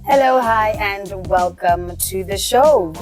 Hello, hi, and welcome to the show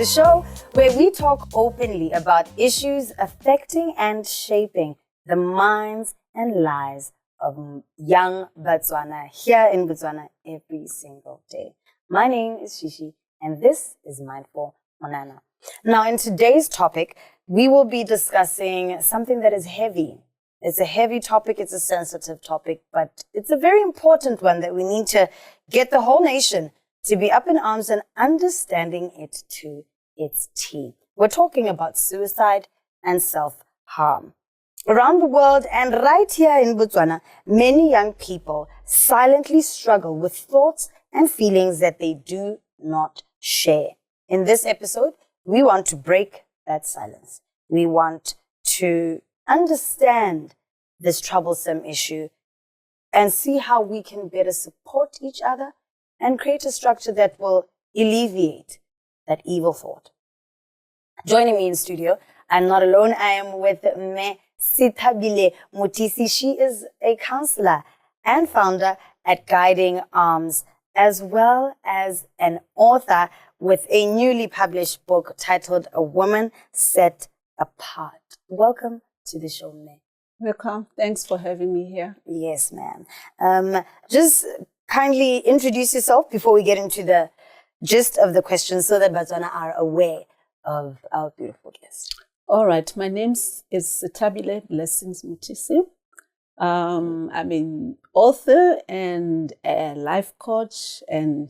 where we talk openly about issues affecting and shaping the minds and lives of young Botswana here in Botswana every single day. My name is Shishi, and this is Mindful Monana. Now, in today's topic, we will be discussing something that is heavy. It's a heavy topic, it's a sensitive topic, but it's a very important one that we need to get the whole nation to be up in arms and understanding it to its T. We're talking about suicide and self-harm. Around the world and right here in Botswana, many young people silently struggle with thoughts and feelings that they do not share. In this episode, we want to break that silence. We want to understand this troublesome issue and see how we can better support each other and create a structure that will alleviate that evil thought. Joining me in studio, I'm not alone. I am with Sithabile Mutisi. She is a counsellor and founder at Guiding Arms, as well as an author with a newly published book titled A Woman Set Apart. Welcome to the show, May. Welcome. Thanks for having me here. Yes, ma'am. Just kindly introduce yourself before we get into the gist of the questions so that Botswana are aware of our beautiful guest. All right. My name is Sithabile Mutisi. I'm an author and a life coach, and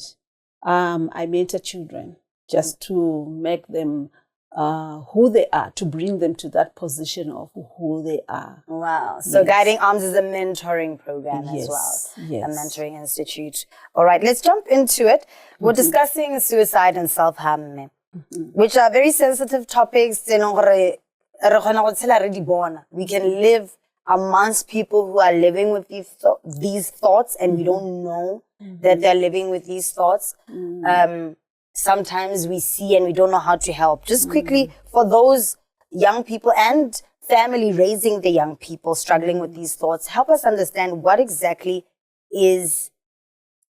I mentor children just to make them who they are, to bring them to that position of who they are. Wow. So yes. Guiding Arms is a mentoring program as well. Yes. A mentoring institute. All right, let's jump into it. We're discussing suicide and self-harm, which are very sensitive topics. We can live amongst people who are living with these thoughts, and we don't know that they're living with these thoughts. Sometimes we see and we don't know how to help. Just quickly, for those young people and family raising the young people struggling with these thoughts, help us understand what exactly is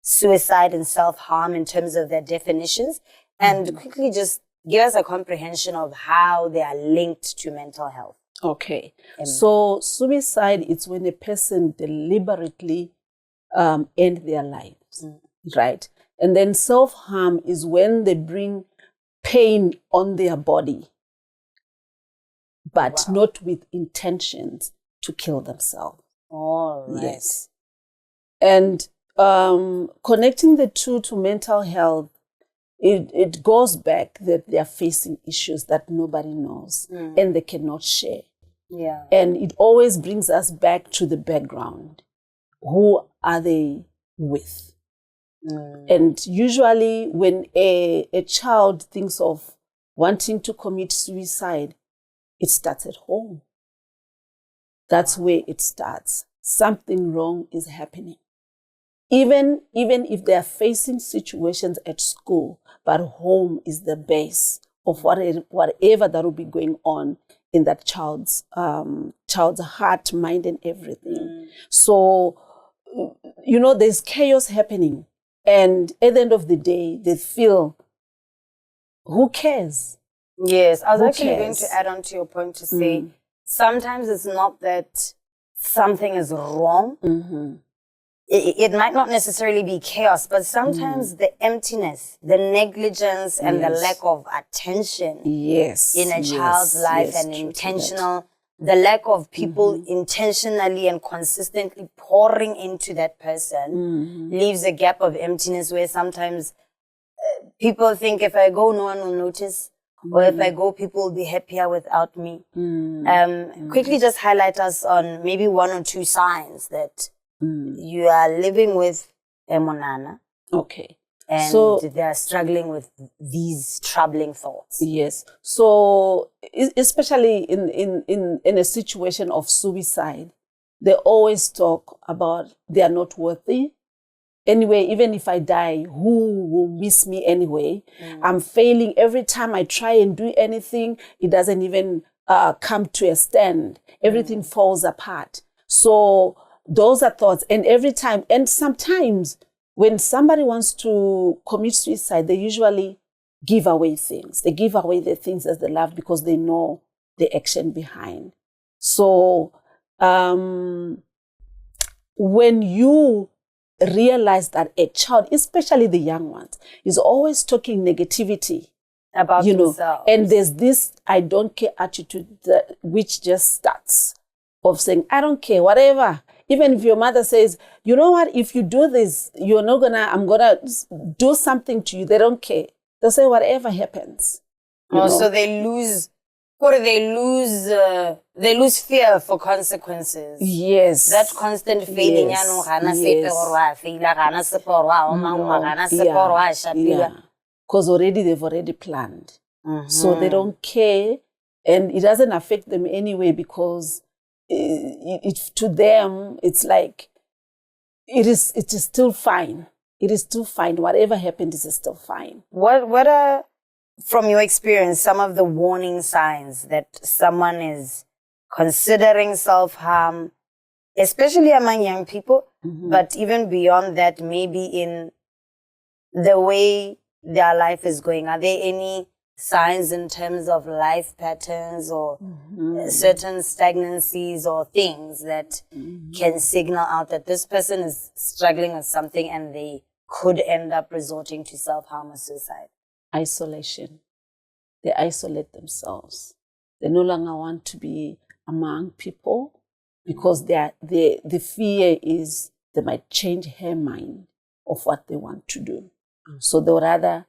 suicide and self-harm in terms of their definitions, and quickly just give us a comprehension of how they are linked to mental health. Okay. So suicide is when a person deliberately end their lives, right? And then self-harm is when they bring pain on their body, but not with intentions to kill themselves. All right. Yes. And connecting the two to mental health, it goes back that they are facing issues that nobody knows and they cannot share. Yeah. And it always brings us back to the background. Who are they with? And usually when a child thinks of wanting to commit suicide, it starts at home. That's where it starts. Something wrong is happening. Even if they are facing situations at school, but home is the base of whatever that will be going on in that child's heart, mind, and everything. So, there's chaos happening. And at the end of the day, they feel, who cares? Yes, I was actually going to add on to your point to say, sometimes it's not that something is wrong. It might not necessarily be chaos, but sometimes the emptiness, the negligence, and the lack of attention in a child's life and the lack of people intentionally and consistently pouring into that person leaves a gap of emptiness where sometimes people think if I go, no one will notice. Or if I go, people will be happier without me. Quickly just highlight us on maybe 1 or 2 signs that you are living with a monana. Okay. And so they are struggling with these troubling thoughts. Yes. So especially in a situation of suicide, they always talk about they are not worthy. Anyway, even if I die, who will miss me anyway? I'm failing every time I try and do anything. It doesn't even come to a stand. Everything falls apart. So those are thoughts. And every time, and sometimes when somebody wants to commit suicide, they usually give away things. They give away the things that they love because they know the action behind. So when you realize that a child, especially the young ones, is always talking negativity about themselves, and there's this I don't care attitude which just starts of saying, I don't care, whatever. Even if your mother says, you know what, if you do this, I'm gonna do something to you, they don't care. They'll say whatever happens. So they lose fear for consequences. Yes. That constant feeling. Yes. Because they've already planned. So they don't care, and it doesn't affect them anyway because to them, it's like, it is still fine. It is still fine. Whatever happened is still fine. What are, from your experience, some of the warning signs that someone is considering self-harm, especially among young people, but even beyond that, maybe in the way their life is going? Are there any signs in terms of life patterns or certain stagnancies or things that can signal out that this person is struggling with something and they could end up resorting to self-harm or suicide? Isolation. They isolate themselves. They no longer want to be among people because the fear is they might change her mind of what they want to do. So they would rather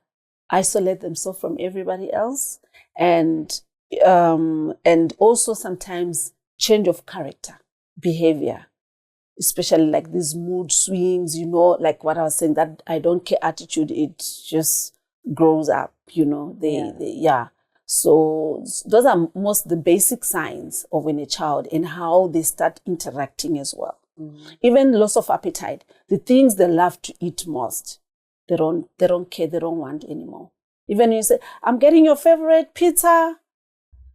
isolate themselves from everybody else, and also sometimes change of character, behavior, especially like these mood swings, like what I was saying, that I don't care attitude, it just grows up, So those are most the basic signs of when a child and how they start interacting as well. Even loss of appetite, the things they love to eat most, they don't care, they don't want anymore. Even you say, I'm getting your favorite pizza.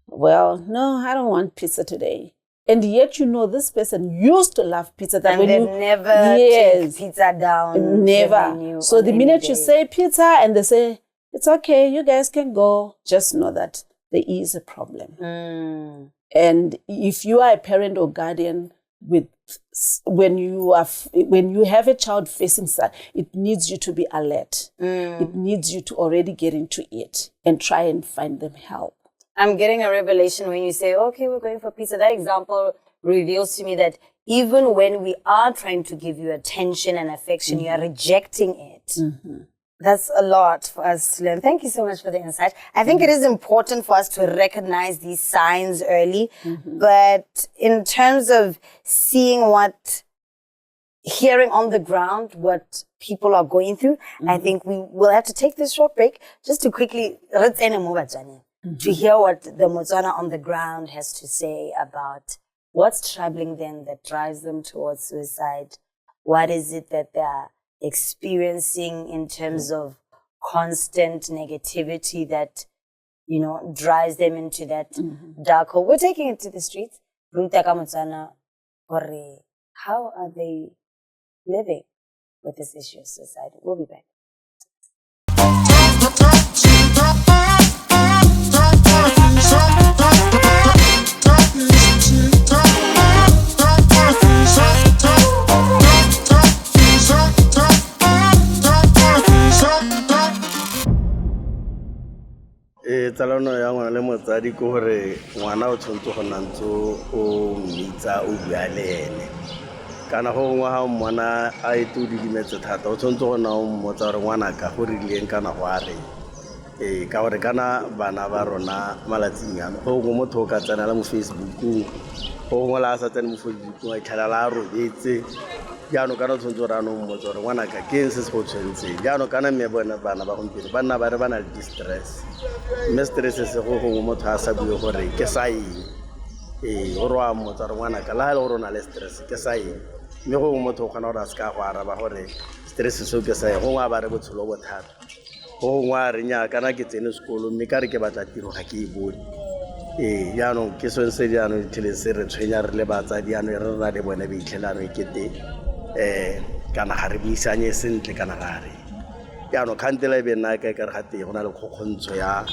Well, no, I don't want pizza today. And yet this person used to love pizza. That and they've never taken pizza down. Never. So the minute you say pizza and they say, it's okay, you guys can go, just know that there is a problem. And if you are a parent or guardian, when you have a child facing that, it needs you to be alert. It needs you to already get into it and try and find them help. I'm getting a revelation when you say, okay, we're going for pizza. That example reveals to me that even when we are trying to give you attention and affection, you are rejecting it. That's a lot for us to learn. Thank you so much for the insight. I think it is important for us to recognize these signs early, but in terms of hearing on the ground what people are going through, I think we will have to take this short break just to quickly to hear what the Motswana on the ground has to say about what's troubling them that drives them towards suicide. What is it that they're experiencing in terms of constant negativity that, drives them into that dark hole. We're taking it to the streets. How are they living with this issue of suicide? We'll be back. Tsalano ya ngwana le motsadi ke gore ngwana o tshwanetse go nna ntse o mmitsa o bua le ene kana go ngwa ha mmona a itu di dimetse thata o tshwantse go na o mmotsa gore ngwana ka go rileng kana go a reng ka gore kana bana ba rona malatsing yana go go motho o ka tsenela mo Facebookung go ngwe la a sa tsene mo Facebookung a itlhelela a robetse jaanong kana o tshwantse gore ano mmotsa gore ngwana ka ke eng se se go tshwanetseng jaanong kana mme bona bana ba gompieno ba nna ba re ba na le di-stress mme stress se go gongwe motho a sa bue gore ke sa eng gore wa mmotsa gore ngwana ka la le gore o na le stress ke sa eng mme gongwe motho o kgona gore a se ka go araba gore stress seo ke sa eng gongwe a ba re botshelo bothata gongwe a re nnyaa kana ke tsene sekolo mme ka re ke batla tiro ga ke e bone jaanong ke sone se jaanong ditlhele se re tshwenya re le batsadi jaanong re rena le bone ba itlhelano e kete kana ga re buisanye sentle kana ga re jaanong kgantela e be nna ka e ka re ga teng go na le kgokgontsho ya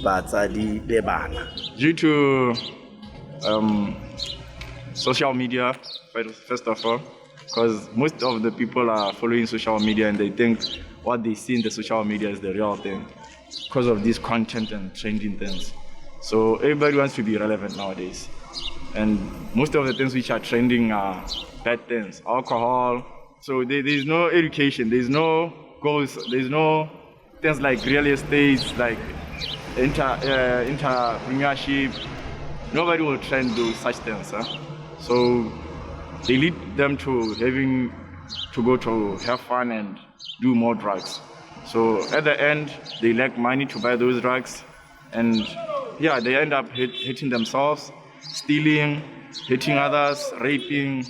batsadi le bana due to social media first of all, because most of the people are following social media and they think what they see in the social media is the real thing because of this content and trending things. So everybody wants to be relevant nowadays. And most of the things which are trending are bad things, alcohol. So there's no education, there's no goals, there's no things like real estate, like entrepreneurship. Nobody will trend those such things. So they lead them to having to go to have fun and do more drugs. So at the end, they lack money to buy those drugs. And yeah, they end up hitting themselves, stealing, hitting others, raping,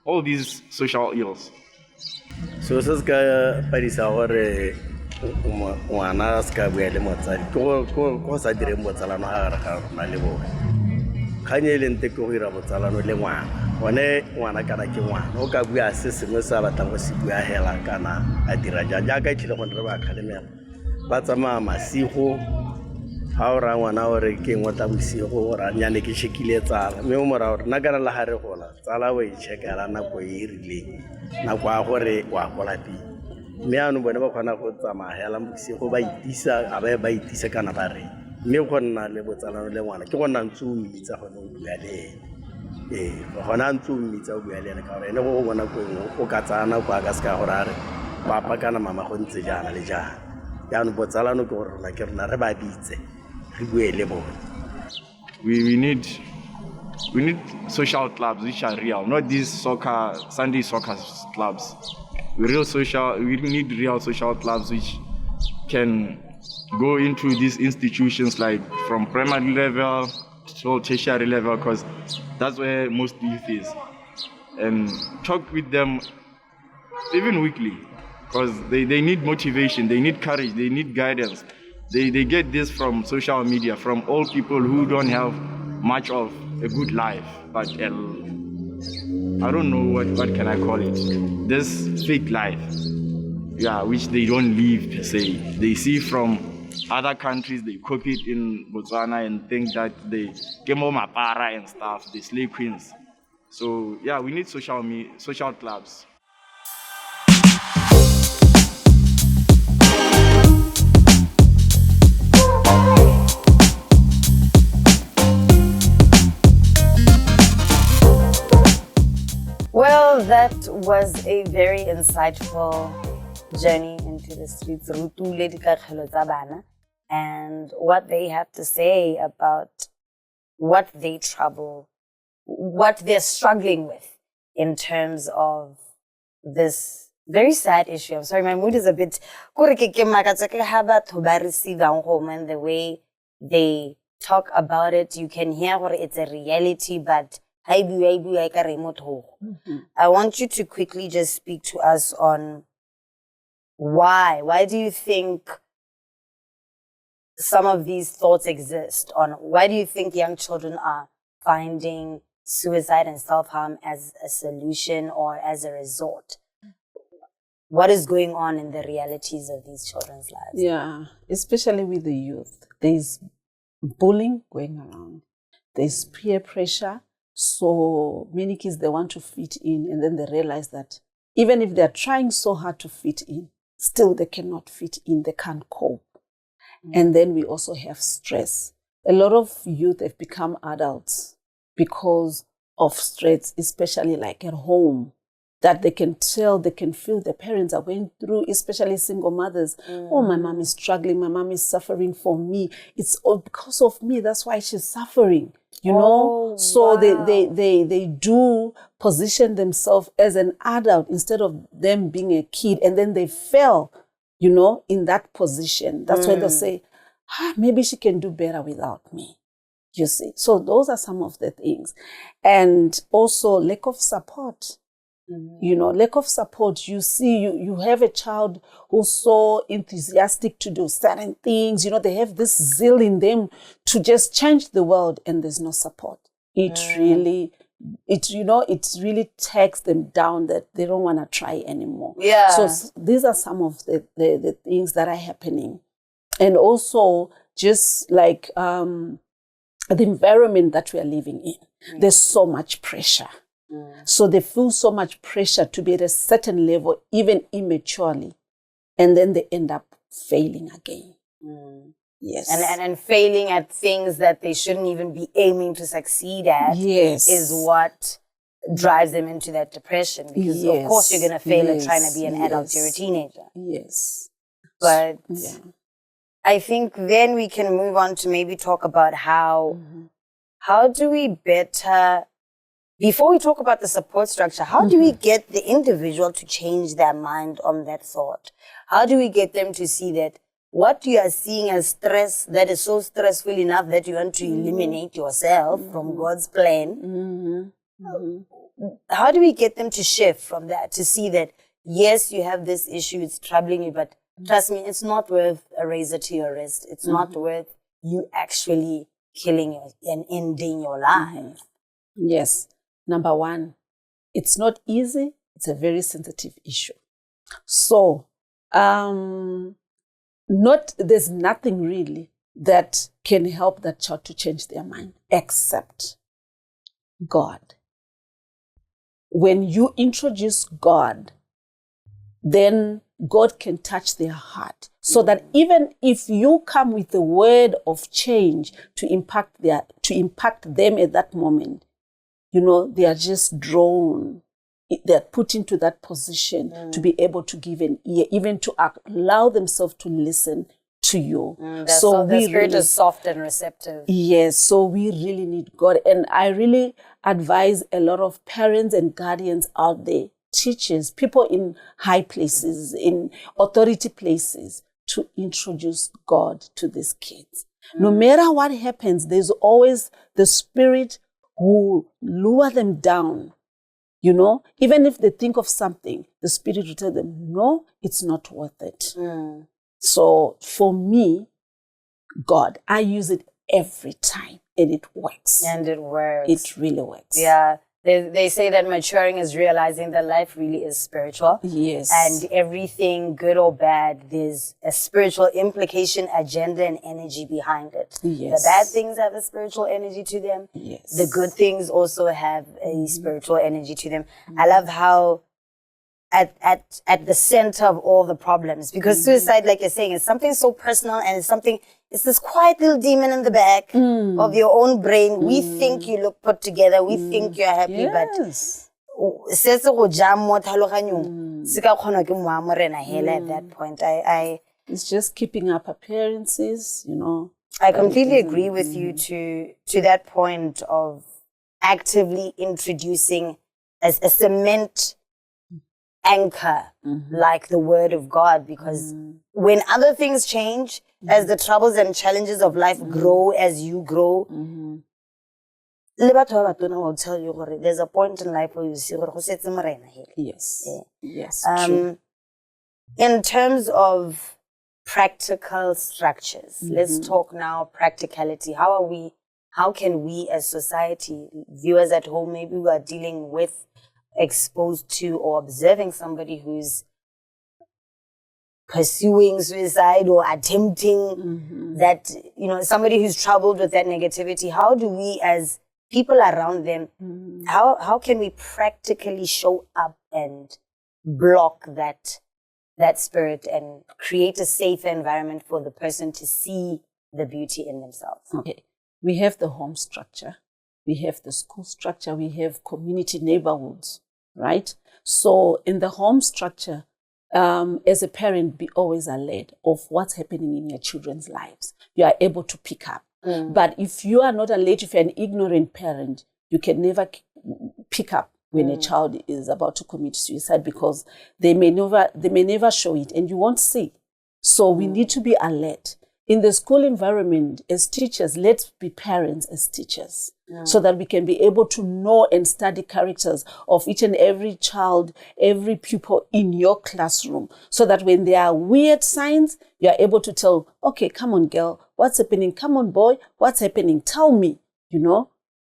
all these social ills. So se se ka padisa gore ngwana a se ka bua le motsadi ko sa direng botsalano ga gare ga rona le bone kganye e leng te ke go ira botsalano le ngwana gone ngwana kana ke ngwana o ka bua se sengwe se a batlang go se bua hela kana a dira jang jaaka e tlhile gone re ba kgalemela ba tsamaya masigo ga o raya ngwana gore ke ngwe tla bosigo gore a nyane ke checkile tsala mme o mora gore nna kana la ga re gola tsala o e checkela nako e e rileng nako a gore wa gola pele mme anong bone ba kgona go tsamaya hela bosigo ba itisa a ba itisa kana ba re mme go nna le botsalano le ngwana ke go nna ntse o mmitsa gone o bua le ene gona ntse o mmitsa o bua le ene ka gore ene go bona ko engwe o ka tsaya nako a ka se ka gore a re papa kana mama go ntse jaana le jaana jaanong botsalano ke gore rona ke rona re ba bitse re bue le bone. We need social clubs which are real, not these Sunday soccer clubs. We need real social clubs which can go into these institutions like from primary level to tertiary level, because that's where most youth is. And talk with them even weekly, because they need motivation, they need courage, they need guidance. They get this from social media, from old people who don't have much of a good life, but I don't know what can I call it, this fake life, which they don't live per se. They see from other countries, they copy it in Botswana and think that they get more mapara and stuff, they slay queens. So we need social clubs. Well, that was a very insightful journey into the streets, and what they have to say about what they're struggling with in terms of this very sad issue. I'm sorry, my mood is a bit, and the way they talk about it, you can hear it's a reality, but I want you to quickly just speak to us on why. Why do you think some of these thoughts exist? Why do you think young children are finding suicide and self-harm as a solution or as a resort? What is going on in the realities of these children's lives? Yeah, especially with the youth. There's bullying going around. There's peer pressure. So many kids, they want to fit in, and then they realize that even if they're trying so hard to fit in, still they cannot fit in, they can't cope. And then we also have stress. A lot of youth have become adults because of stress, especially like at home. that they can tell, they can feel the parents are going through, especially single mothers. Oh, my mom is struggling. My mom is suffering for me. It's all because of me. That's why she's suffering, you know? So they do position themselves as an adult instead of them being a kid. And then they fell, you know, in that position. That's why they'll say, maybe she can do better without me. You see? So those are some of the things. And also lack of support. You know, lack of support. You see, you have a child who's so enthusiastic to do certain things. You know, they have this zeal in them to just change the world, and there's no support. It really takes them down that they don't want to try anymore. Yeah. So these are some of the things that are happening. And also just like the environment that we are living in, there's so much pressure. So they feel so much pressure to be at a certain level, even immaturely. And then they end up failing again. Yes. And failing at things that they shouldn't even be aiming to succeed at is what drives them into that depression. Because of course you're going to fail at trying to be an adult. You're a teenager. Yes. But I think then we can move on to maybe talk about how do we better... Before we talk about the support structure, how do we get the individual to change their mind on that thought? How do we get them to see that what you are seeing as stress that is so stressful enough that you want to eliminate yourself from God's plan? How do we get them to shift from that, to see that, yes, you have this issue, it's troubling you, but trust me, it's not worth a razor to your wrist. It's not worth you actually killing and ending your life. Yes. Number one, it's not easy. It's a very sensitive issue. So, there's nothing really that can help that child to change their mind except God. When you introduce God, then God can touch their heart so that even if you come with a word of change to impact them at that moment, you know, they are just drawn. They're put into that position to be able to give an ear, even to allow themselves to listen to you. So the spirit is soft and receptive. Yes, so we really need God. And I really advise a lot of parents and guardians out there, teachers, people in high places, in authority places, to introduce God to these kids. No matter what happens, there's always the spirit who lure them down, you know, even if they think of something, the spirit will tell them, no, it's not worth it. So for me, God, I use it every time and it works. And it works. It really works. Yeah. They say that maturing is realizing that life really is spiritual. Yes. And everything, good or bad, there's a spiritual implication, agenda, and energy behind it. Yes. The bad things have a spiritual energy to them. Yes. The good things also have a spiritual energy to them. I love how at the center of all the problems, because suicide, like you're saying, is something so personal, and it's this quiet little demon in the back of your own brain. We think you look put together. We think you're happy, but at that point, it's just keeping up appearances, you know. I completely agree with you to that point of actively introducing a cement anchor like the word of God, because when other things change, as the troubles and challenges of life grow, as you grow, will tell you there's a point in life where you see yes. Yes. In terms of practical structures, let's talk now practicality. How can we as society, viewers at home, maybe we are dealing with, exposed to, or observing somebody who's pursuing suicide or attempting that, you know, somebody who's troubled with that negativity, how do we as people around them, how can we practically show up and block that spirit and create a safe environment for the person to see the beauty in themselves? Okay. We have the home structure. We have the school structure. We have community neighborhoods. right? So in the home structure, as a parent, be always alert of what's happening in your children's lives. You are able to pick up. But if you are not alert, if you're an ignorant parent, you can never pick up when a child is about to commit suicide, because they may never show it and you won't see. So we need to be alert. In the school environment, as teachers, let's be parents as teachers, so that we can be able to know and study characters of each and every child, every pupil in your classroom, so that when there are weird signs, you are able to tell, okay, come on, girl, what's happening? Come on, boy, what's happening? Tell me,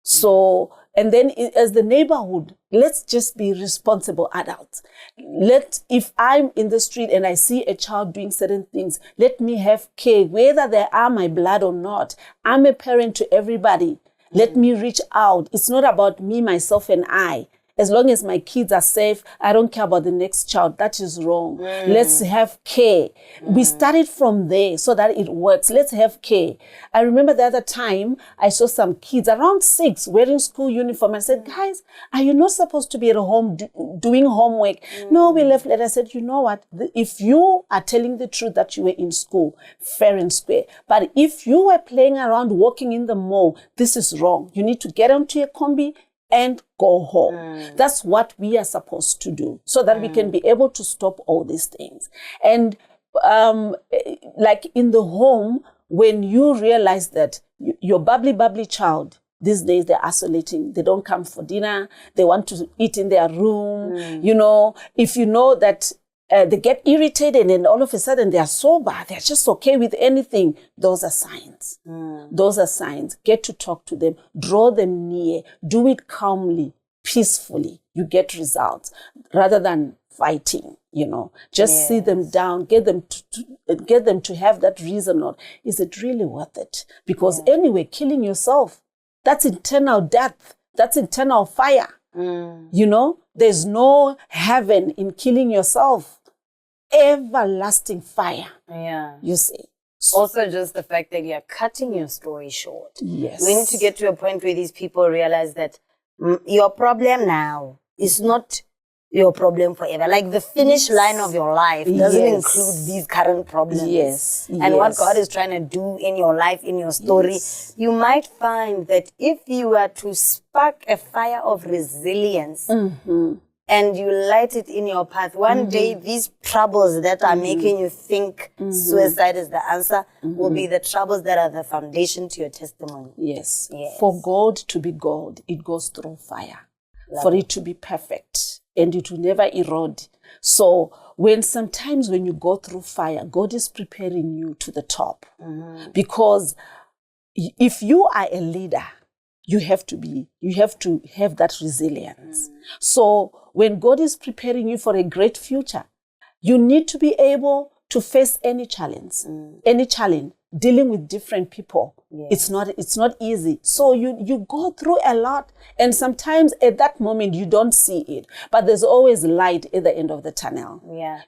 So, and then as the neighborhood, let's just be responsible adults. If I'm in the street and I see a child doing certain things, let me have care, whether they are my blood or not. I'm a parent to everybody. Let me reach out. It's not about me, myself, and I. As long as my kids are safe, I don't care about the next child. That is wrong. Let's have care. We started from there so that it works. Let's have care. I remember the other time I saw some kids around 6 wearing school uniform. I said, guys, are you not supposed to be at home doing homework? No, we left late. I said, you know what? If you are telling the truth that you were in school, fair and square. But if you were playing around, walking in the mall, this is wrong. You need to get onto your combi and go home. That's what we are supposed to do, so that we can be able to stop all these things. And like in the home, when you realize that your bubbly child, these days they're isolating, they don't come for dinner, they want to eat in their room, if you know that they get irritated and all of a sudden they are sober, they're just okay with anything, those are signs. Those are signs. Get to talk to them, draw them near, do it calmly, peacefully. You get results rather than fighting, Just sit them down, get them to have that reason on, is it really worth it? Because anyway, killing yourself, that's internal death, that's internal fire. There's no heaven in killing yourself. Everlasting fire. Yeah. You see. Also, just the fact that you're cutting your story short. Yes. We need to get to a point where these people realize that your problem now is not your problem forever. Like the finish line of your life doesn't include these current problems. Yes. And what God is trying to do in your life, in your story, you might find that if you were to spark a fire of resilience, and you light it in your path, one day these troubles that are making you think suicide is the answer will be the troubles that are the foundation to your testimony. Yes. For God to be God, it goes through fire. For it to be perfect, and it will never erode. So sometimes when you go through fire, God is preparing you to the top. Because if you are a leader, you have to have that resilience. So when God is preparing you for a great future, you need to be able to face any challenge, dealing with different people. It's not easy. So you go through a lot, and sometimes at that moment you don't see it, but there's always light at the end of the tunnel.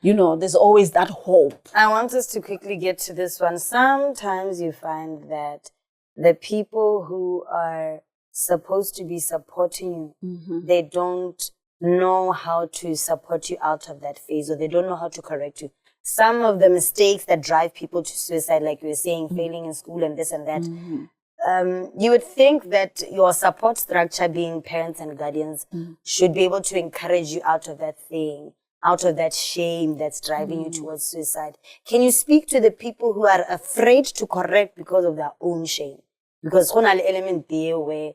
There's always that hope. I want us to quickly get to this one. Sometimes you find that the people who are supposed to be supporting you, they don't know how to support you out of that phase, or they don't know how to correct you. Some of the mistakes that drive people to suicide, like you were saying, failing in school and this and that, you would think that your support structure, being parents and guardians, should be able to encourage you out of that thing, out of that shame that's driving you towards suicide. Can you speak to the people who are afraid to correct because of their own shame? Because there's an element there where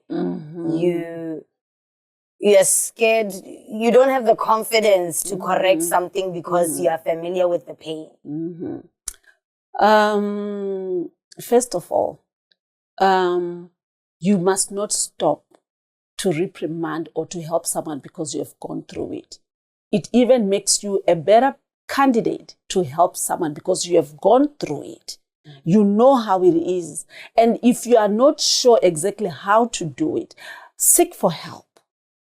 you're scared, you don't have the confidence to correct something because you are familiar with the pain. First of all, you must not stop to reprimand or to help someone because you have gone through it. It even makes you a better candidate to help someone because you have gone through it. You know how it is. And if you are not sure exactly how to do it, seek for help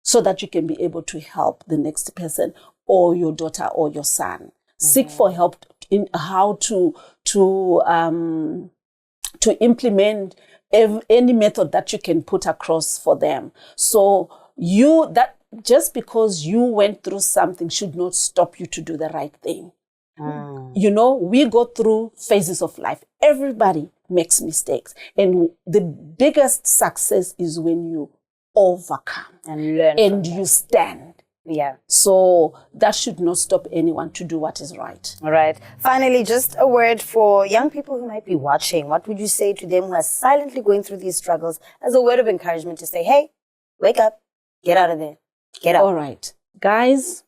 so that you can be able to help the next person or your daughter or your son. Seek for help in how to implement any method that you can put across for them. So just because you went through something should not stop you to do the right thing. You know, we go through phases of life. Everybody makes mistakes. And the biggest success is when you overcome And learn and from you stand. Yeah. So that should not stop anyone to do what is right. All right. Finally, just a word for young people who might be watching. What would you say to them who are silently going through these struggles as a word of encouragement to say, hey, wake up, get out of there, get up. All right. Guys,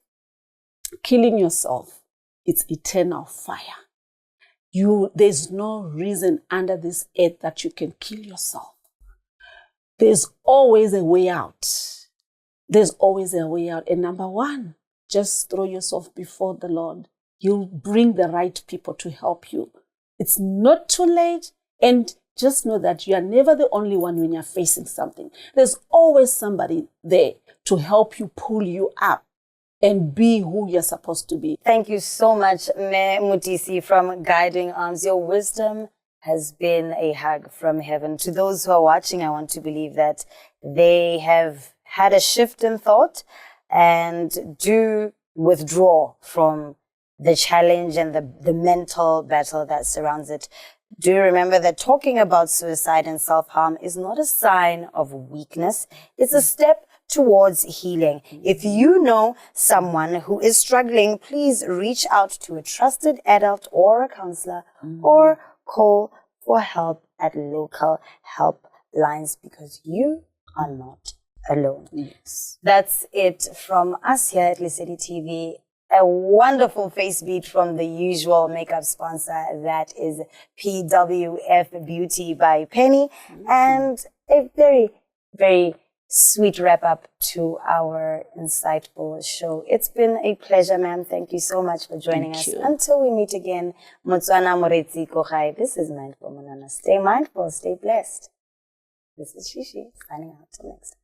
killing yourself, it's eternal fire. There's no reason under this earth that you can kill yourself. There's always a way out. There's always a way out. And number one, just throw yourself before the Lord. You'll bring the right people to help you. It's not too late. And just know that you are never the only one when you're facing something. There's always somebody there to help you pull you up and be who you're supposed to be. Thank you so much, Mutisi from Guiding Arms. Your wisdom has been a hug from heaven. To those who are watching, I want to believe that they have had a shift in thought and do withdraw from the challenge and the mental battle that surrounds it. Do remember that talking about suicide and self-harm is not a sign of weakness. It's a step towards healing. If you know someone who is struggling, please reach out to a trusted adult or a counselor or call for help at local helplines because you are not alone. Yes. That's it from us here at Lesedi TV. A wonderful face beat from the usual makeup sponsor, that is PWF Beauty by Penny, and a very, very sweet wrap up to our insightful show. It's been a pleasure, ma'am. Thank you so much for joining us. Until we meet again, Motswana Moretsi Kohai. This is Mindful Monana. Stay mindful, stay blessed. This is Shishi signing out. Till next time.